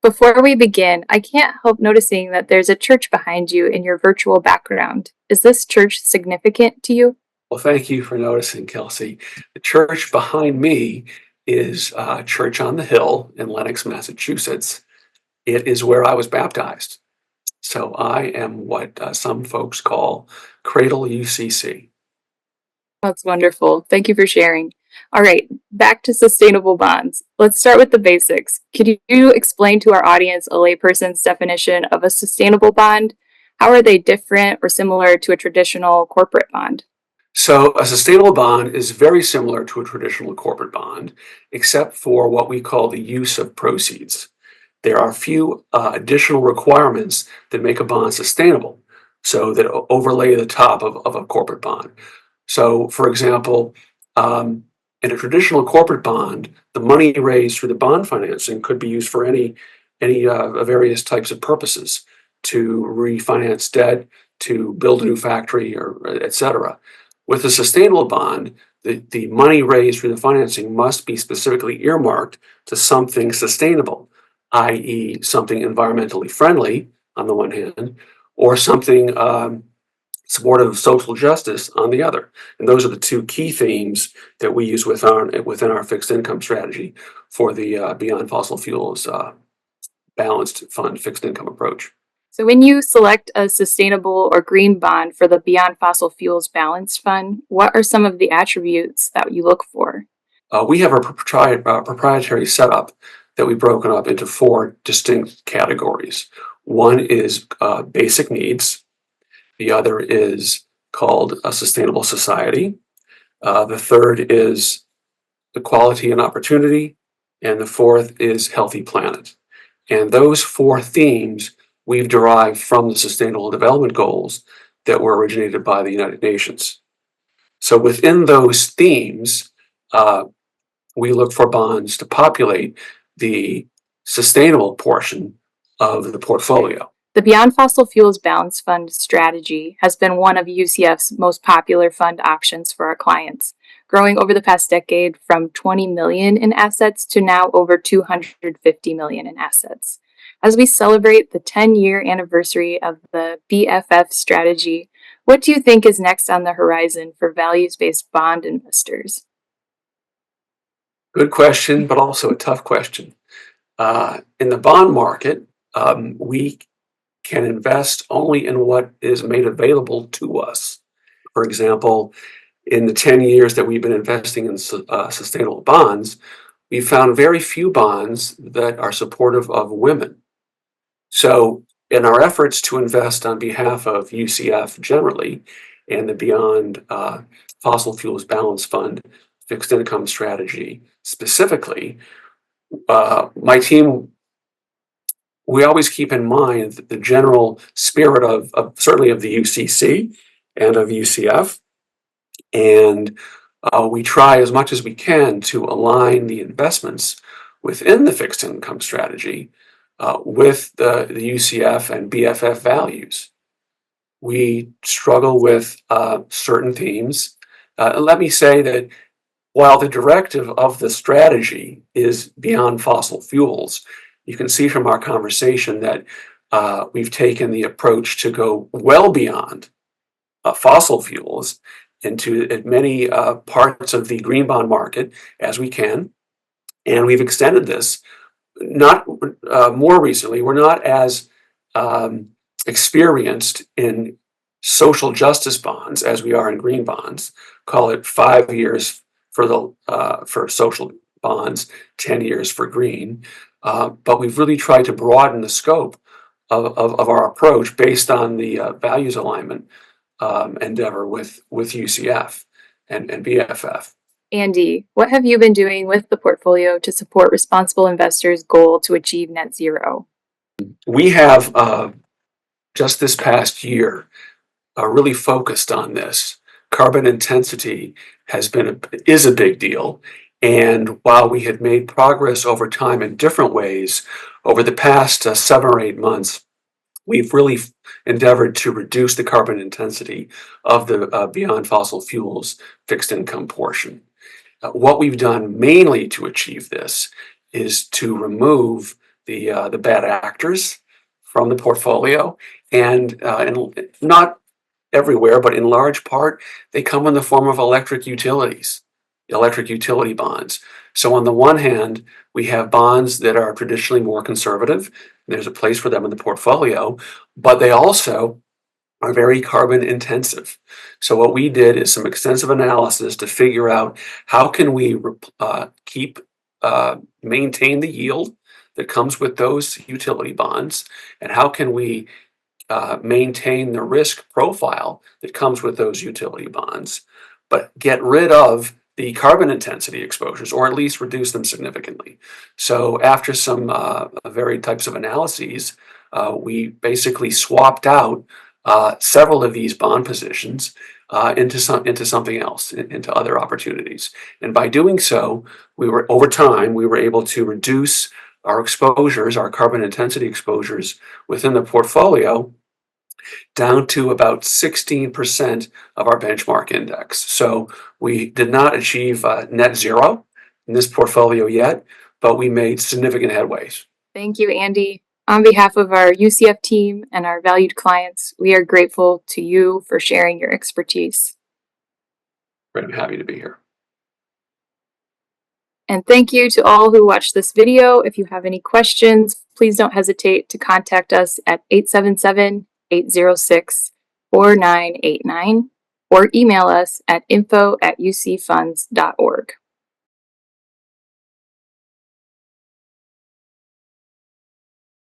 Before we begin, I can't help noticing that there's a church behind you in your virtual background. Is this church significant to you? Well, thank you for noticing, Kelsey. The church behind me is Church on the Hill in Lenox, Massachusetts. It is where I was baptized. So I am what some folks call Cradle UCC. That's wonderful. Thank you for sharing. All right, back to sustainable bonds. Let's start with the basics. Could you explain to our audience a layperson's definition of a sustainable bond? How are they different or similar to a traditional corporate bond? So a sustainable bond is very similar to a traditional corporate bond, except for what we call the use of proceeds. There are a few additional requirements that make a bond sustainable, so that overlay the top of a corporate bond. So, for example, in a traditional corporate bond, the money raised through the bond financing could be used for any various types of purposes, to refinance debt, to build a new factory, or et cetera. With a sustainable bond, the money raised through the financing must be specifically earmarked to something sustainable, i.e., something environmentally friendly on the one hand, or something supportive of social justice on the other. And those are the two key themes that we use within our fixed income strategy for the Beyond Fossil Fuels balanced fund fixed income approach. So, when you select a sustainable or green bond for the Beyond Fossil Fuels Balanced Fund, what are some of the attributes that you look for? We have a proprietary setup that we've broken up into four distinct categories. One is basic needs. The other is called a sustainable society. The third is equality and opportunity. And the fourth is healthy planet. And those four themes we've derived from the Sustainable Development Goals that were originated by the United Nations. So within those themes, we look for bonds to populate the sustainable portion of the portfolio. The Beyond Fossil Fuels Balanced Fund strategy has been one of UCF's most popular fund options for our clients, growing over the past decade from 20 million in assets to now over 250 million in assets. As we celebrate the 10-year anniversary of the BFF strategy, what do you think is next on the horizon for values-based bond investors? Good question, but also a tough question. In the bond market, we can invest only in what is made available to us. For example, in the 10 years that we've been investing in sustainable bonds, we've found very few bonds that are supportive of women. So in our efforts to invest on behalf of UCF generally and the Beyond Fossil Fuels Balance Fund fixed income strategy specifically, my team, we always keep in mind the general spirit of certainly of the UCC and of UCF. And we try as much as we can to align the investments within the fixed income strategy with the UCF and BFF values. We struggle with certain themes. Let me say that while the directive of the strategy is beyond fossil fuels, you can see from our conversation that we've taken the approach to go well beyond fossil fuels into as many parts of the green bond market as we can. And we've extended this. Not more recently, we're not as experienced in social justice bonds as we are in green bonds. Call it 5 years for social bonds, 10 years for green. But we've really tried to broaden the scope of our approach based on the values alignment endeavor with UCF and BFF. Andy, what have you been doing with the portfolio to support responsible investors' goal to achieve net zero? We have just this past year really focused on this. Carbon intensity is a big deal. And while we had made progress over time in different ways, over the past 7 or 8 months, we've really endeavored to reduce the carbon intensity of the Beyond Fossil Fuels fixed income portion. What we've done mainly to achieve this is to remove the bad actors from the portfolio, and not everywhere, but in large part, they come in the form of electric utilities, electric utility bonds. So on the one hand, we have bonds that are traditionally more conservative. There's a place for them in the portfolio, but they also are very carbon intensive. So what we did is some extensive analysis to figure out how can we maintain the yield that comes with those utility bonds, and how can we maintain the risk profile that comes with those utility bonds, but get rid of the carbon intensity exposures, or at least reduce them significantly. So after some varied types of analyses, we basically swapped out several of these bond positions into something else, into other opportunities. And by doing so, over time, we were able to reduce our exposures, our carbon intensity exposures within the portfolio, down to about 16% of our benchmark index. So we did not achieve net zero in this portfolio yet, but we made significant headways. Thank you, Andy. On behalf of our UCF team and our valued clients, we are grateful to you for sharing your expertise. I'm happy to be here. And thank you to all who watched this video. If you have any questions, please don't hesitate to contact us at 877-806-4989 or email us at info@ucfunds.org.